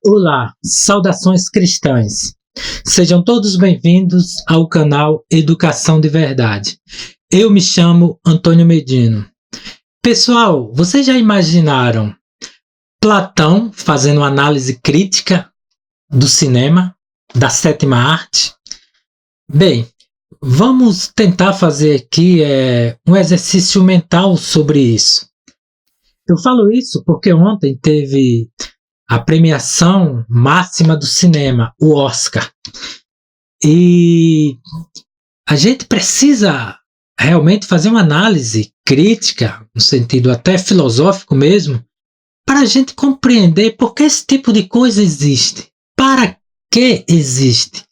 Olá, saudações cristãs. Sejam todos bem-vindos ao canal Educação de Verdade. Eu me chamo Antônio Medino. Pessoal, vocês já imaginaram Platão fazendo análise crítica do cinema, da sétima arte? Bem, vamos tentar fazer aqui um exercício mental sobre isso. Eu falo isso porque ontem teve a premiação máxima do cinema, o Oscar. E a gente precisa realmente fazer uma análise crítica, no sentido até filosófico mesmo, para a gente compreender por que esse tipo de coisa existe. Para que existe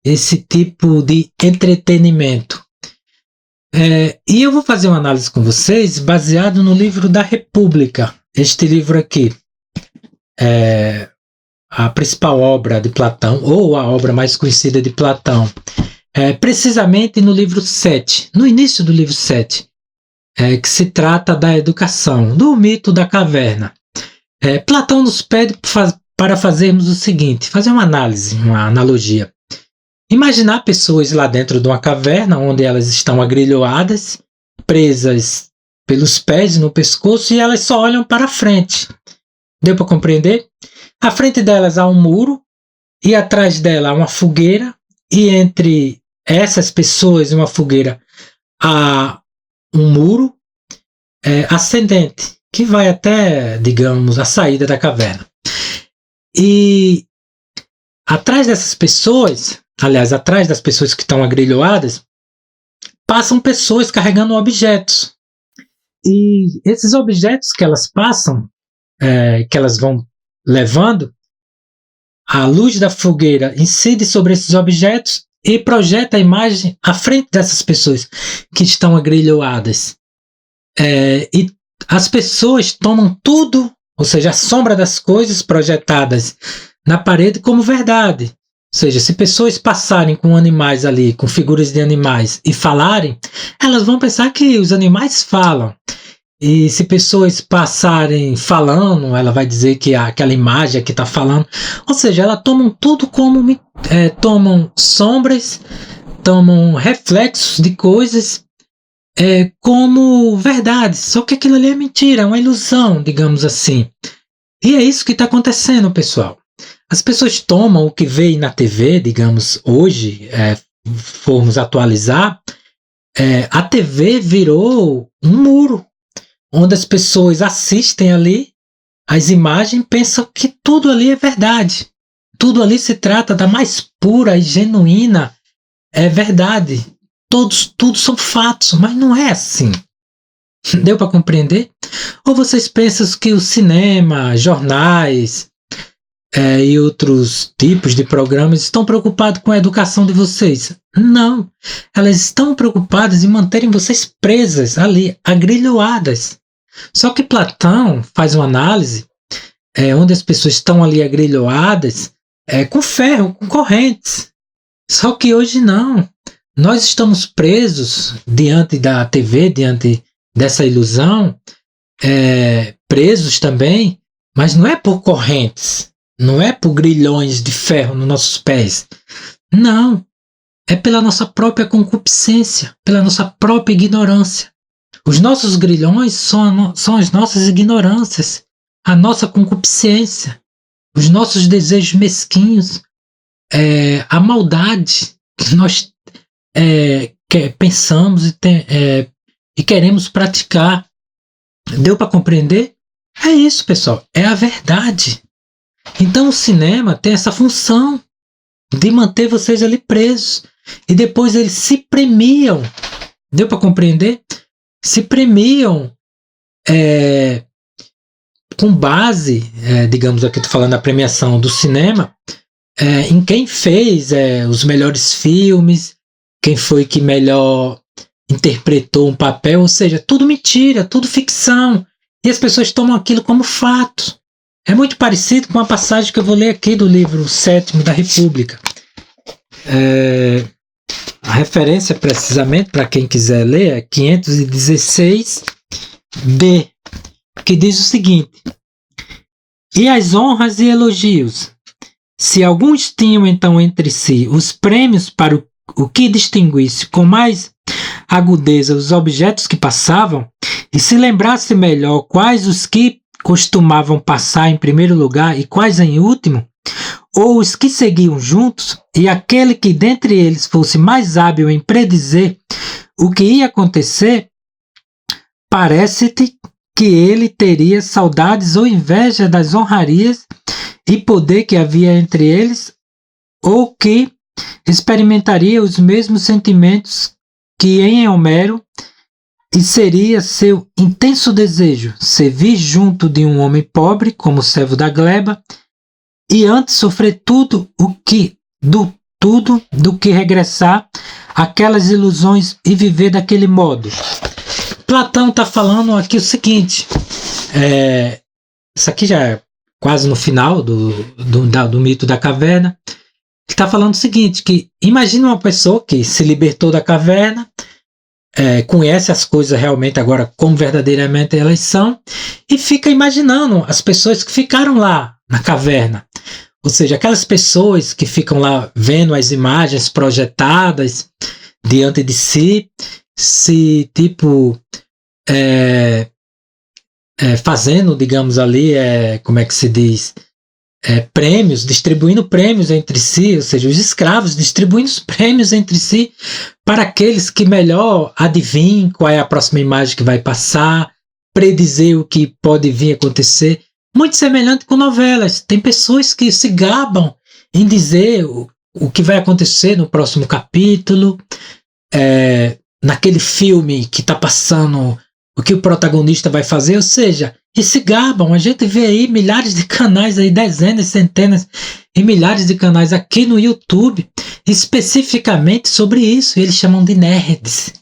esse tipo de entretenimento? E eu vou fazer uma análise com vocês baseado no livro da República. Este livro aqui é a principal obra de Platão, ou a obra mais conhecida de Platão. Precisamente no livro 7, no início do livro 7, que se trata da educação, do mito da caverna. Platão nos pede para fazermos o seguinte, fazer uma análise, uma analogia. Imaginar pessoas lá dentro de uma caverna, onde elas estão agrilhoadas, presas pelos pés no pescoço, e elas só olham para frente. Deu para compreender? À frente delas há um muro, e atrás dela há uma fogueira, e entre essas pessoas e uma fogueira há um muro ascendente, que vai até, digamos, a saída da caverna. E atrás dessas pessoas, aliás, atrás das pessoas que estão agrilhoadas, passam pessoas carregando objetos. E esses objetos que elas passam, que elas vão levando, a luz da fogueira incide sobre esses objetos e projeta a imagem à frente dessas pessoas que estão agrilhoadas. E as pessoas tomam tudo, ou seja, a sombra das coisas projetadas na parede como verdade. Ou seja, se pessoas passarem com animais ali, com figuras de animais e falarem, elas vão pensar que os animais falam. E se pessoas passarem falando, ela vai dizer que aquela imagem que está falando. Ou seja, elas tomam tudo como tomam sombras, tomam reflexos de coisas como verdade. Só que aquilo ali é mentira, é uma ilusão, digamos assim. E é isso que está acontecendo, pessoal. As pessoas tomam o que vê na TV, digamos, hoje, formos atualizar, a TV virou um muro, onde as pessoas assistem ali as imagens e pensam que tudo ali é verdade. Tudo ali se trata da mais pura e genuína verdade. Tudo são fatos, mas não é assim. Deu para compreender? Ou vocês pensam que o cinema, jornais e outros tipos de programas estão preocupados com a educação de vocês? Não. Elas estão preocupadas em manterem vocês presas ali, agrilhoadas. Só que Platão faz uma análise onde as pessoas estão ali agrilhoadas com ferro, com correntes. Só que hoje não. Nós estamos presos diante da TV, diante dessa ilusão, presos também, mas não é por correntes, não é por grilhões de ferro nos nossos pés. Não. É pela nossa própria concupiscência, pela nossa própria ignorância. Os nossos grilhões são as nossas ignorâncias, a nossa concupiscência, os nossos desejos mesquinhos, a maldade que nós pensamos e queremos praticar. Deu para compreender? É isso, pessoal. É a verdade. Então o cinema tem essa função de manter vocês ali presos. E depois eles se premiam. Deu para compreender? Se premiam com base, digamos aqui, estou falando da premiação do cinema, em quem fez os melhores filmes, quem foi que melhor interpretou um papel, ou seja, tudo mentira, tudo ficção. E as pessoas tomam aquilo como fato. É muito parecido com a passagem que eu vou ler aqui do livro 7 da República. A referência, precisamente, para quem quiser ler, é 516b, que diz o seguinte: E as honras e elogios Se alguns tinham então entre si os prêmios para o que distinguisse com mais agudeza os objetos que passavam, e se lembrasse melhor quais os que costumavam passar em primeiro lugar e quais em último, ou os que seguiam juntos, e aquele que dentre eles fosse mais hábil em predizer o que ia acontecer, parece-te que ele teria saudades ou inveja das honrarias e poder que havia entre eles, ou que experimentaria os mesmos sentimentos que em Homero, e seria seu intenso desejo servir junto de um homem pobre como servo da gleba, e antes sofrer tudo do que regressar àquelas ilusões e viver daquele modo. Platão está falando aqui o seguinte, isso aqui já é quase no final do mito da caverna. Ele está falando o seguinte, que imagina uma pessoa que se libertou da caverna, conhece as coisas realmente agora como verdadeiramente elas são, e fica imaginando as pessoas que ficaram lá na caverna. Ou seja, aquelas pessoas que ficam lá vendo as imagens projetadas diante de si, se tipo fazendo, digamos ali, como é que se diz, prêmios, distribuindo prêmios entre si, ou seja, os escravos distribuindo os prêmios entre si para aqueles que melhor adivinham qual é a próxima imagem que vai passar, predizer o que pode vir a acontecer. Muito semelhante com novelas. Tem pessoas que se gabam em dizer o que vai acontecer no próximo capítulo, naquele filme que está passando, o que o protagonista vai fazer, ou seja, e se gabam. A gente vê aí milhares de canais, aí, dezenas, centenas e milhares de canais aqui no YouTube, especificamente sobre isso. Eles chamam de nerds.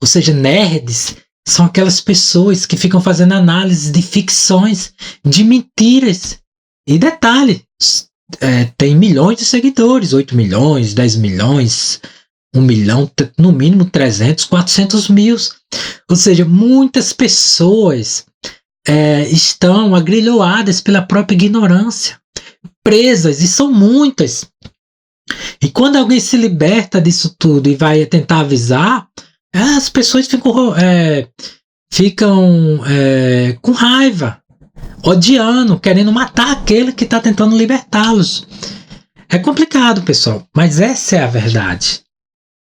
Ou seja, nerds são aquelas pessoas que ficam fazendo análise de ficções, de mentiras. E detalhe, tem milhões de seguidores, 8 milhões, 10 milhões, 1 milhão, no mínimo 300, 400 mil. Ou seja, muitas pessoas estão agrilhoadas pela própria ignorância, presas, e são muitas. E quando alguém se liberta disso tudo e vai tentar avisar, as pessoas ficam com raiva, odiando, querendo matar aquele que está tentando libertá-los. É complicado, pessoal, mas essa é a verdade.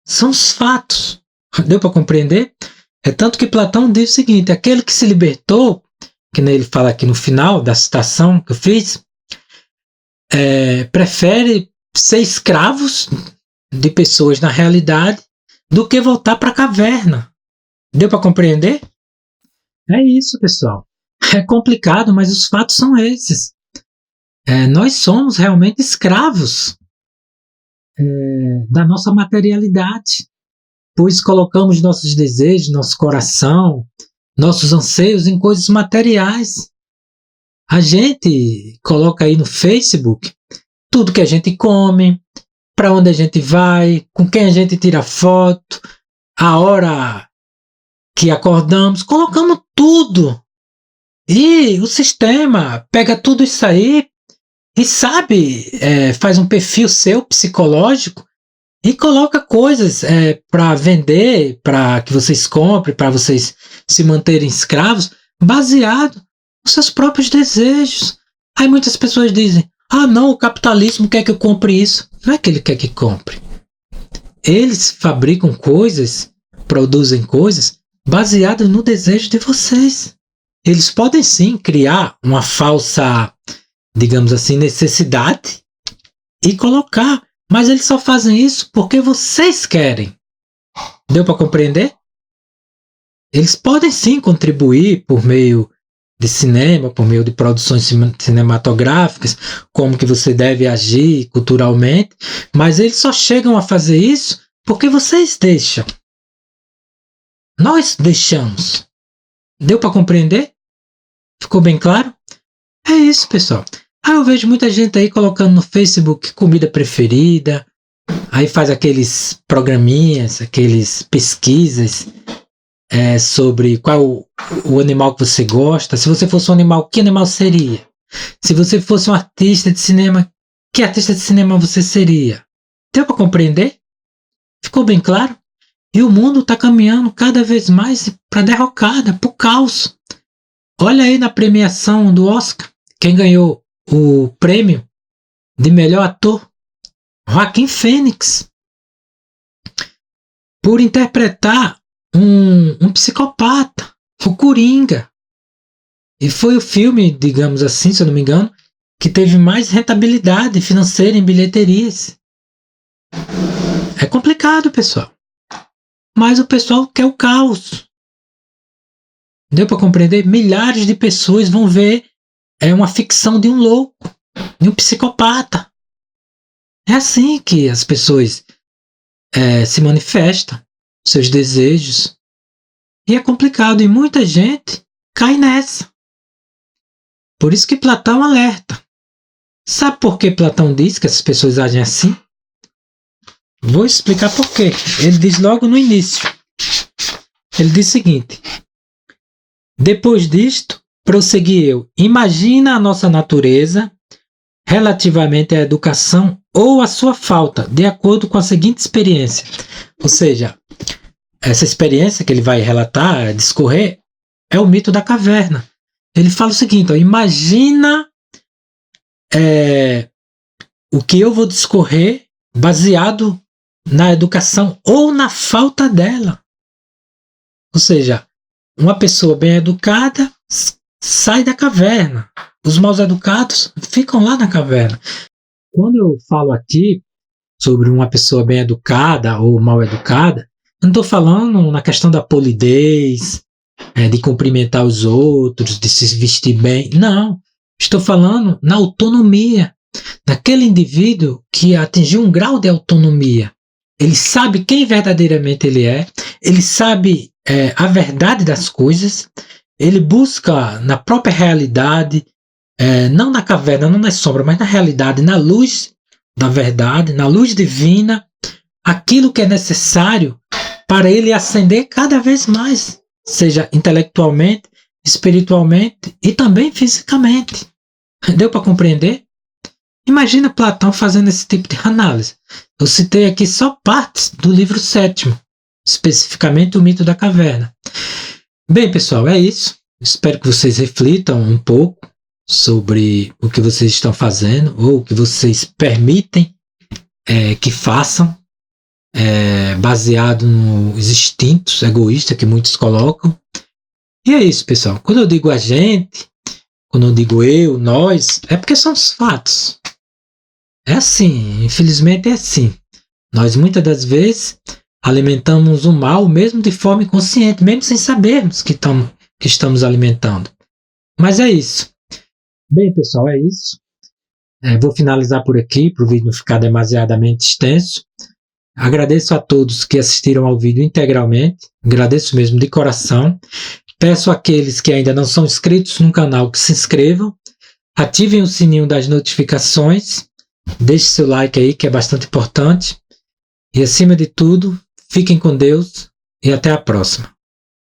São os fatos. Deu para compreender? É tanto que Platão diz o seguinte: aquele que se libertou, que ele fala aqui no final da citação que eu fiz, prefere ser escravos de pessoas na realidade do que voltar para a caverna. Deu para compreender? É isso, pessoal. É complicado, mas os fatos são esses. Nós somos realmente escravos da nossa materialidade, pois colocamos nossos desejos, nosso coração, nossos anseios em coisas materiais. A gente coloca aí no Facebook tudo que a gente come, para onde a gente vai, com quem a gente tira foto, a hora que acordamos, colocamos tudo. E o sistema pega tudo isso aí e faz um perfil seu psicológico e coloca coisas para vender, para que vocês comprem, para vocês se manterem escravos, baseado nos seus próprios desejos. Aí muitas pessoas dizem: ah, não, o capitalismo quer que eu compre isso. Não é que ele quer que compre. Eles fabricam coisas, produzem coisas baseadas no desejo de vocês. Eles podem sim criar uma falsa, digamos assim, necessidade e colocar, mas eles só fazem isso porque vocês querem. Deu para compreender? Eles podem sim contribuir por meio de cinema, por meio de produções cinematográficas, como que você deve agir culturalmente, mas eles só chegam a fazer isso porque vocês deixam. Nós deixamos. Deu para compreender? Ficou bem claro? É isso, pessoal. Eu vejo muita gente aí colocando no Facebook comida preferida, aí faz aqueles programinhas, aqueles pesquisas sobre qual o animal que você gosta. Se você fosse um animal, que animal seria? Se você fosse um artista de cinema, que artista de cinema você seria? Deu para compreender? Ficou bem claro? E o mundo está caminhando cada vez mais para a derrocada, para o caos. Olha aí na premiação do Oscar, quem ganhou o prêmio de melhor ator? Joaquim Fênix. Por interpretar um psicopata, o Coringa. E foi o filme, digamos assim, se eu não me engano, que teve mais rentabilidade financeira em bilheterias. É complicado, pessoal. Mas o pessoal quer o caos. Deu para compreender? Milhares de pessoas vão ver uma ficção de um louco, de um psicopata. É assim que as pessoas se manifestam, seus desejos. E é complicado, e muita gente cai nessa. Por isso que Platão alerta. Sabe por que Platão diz que essas pessoas agem assim? Vou explicar por quê. Ele diz logo no início. Ele diz o seguinte: depois disto, prossegui eu. Imagina a nossa natureza relativamente à educação ou à sua falta, de acordo com a seguinte experiência. Ou seja, essa experiência que ele vai relatar, discorrer, é o mito da caverna. Ele fala o seguinte: ó, imagina o que eu vou discorrer baseado na educação ou na falta dela. Ou seja, uma pessoa bem educada sai da caverna. Os mal educados ficam lá na caverna. Quando eu falo aqui sobre uma pessoa bem educada ou mal educada, eu não estou falando na questão da polidez, de cumprimentar os outros, de se vestir bem. Não. Estou falando na autonomia. Naquele indivíduo que atingiu um grau de autonomia. Ele sabe quem verdadeiramente ele é. Ele sabe a verdade das coisas. Ele busca na própria realidade, não na caverna, não na sombra, mas na realidade, na luz da verdade, na luz divina, aquilo que é necessário para ele ascender cada vez mais, seja intelectualmente, espiritualmente e também fisicamente. Deu para compreender? Imagina Platão fazendo esse tipo de análise. Eu citei aqui só partes do livro 7º, especificamente o mito da caverna. Bem, pessoal, é isso. Espero que vocês reflitam um pouco sobre o que vocês estão fazendo ou o que vocês permitem que façam, baseado nos instintos egoístas que muitos colocam. E é isso, pessoal. Quando eu digo a gente, quando eu digo eu, nós, é porque são os fatos. É assim, infelizmente é assim. Nós muitas das vezes alimentamos o mal mesmo de forma inconsciente, mesmo sem sabermos que estamos alimentando. Mas é isso. Bem, pessoal, é isso. Vou finalizar por aqui, para o vídeo não ficar demasiadamente extenso. Agradeço a todos que assistiram ao vídeo integralmente. Agradeço mesmo de coração. Peço àqueles que ainda não são inscritos no canal que se inscrevam. Ativem o sininho das notificações. Deixe seu like aí, que é bastante importante. E acima de tudo, fiquem com Deus e até a próxima.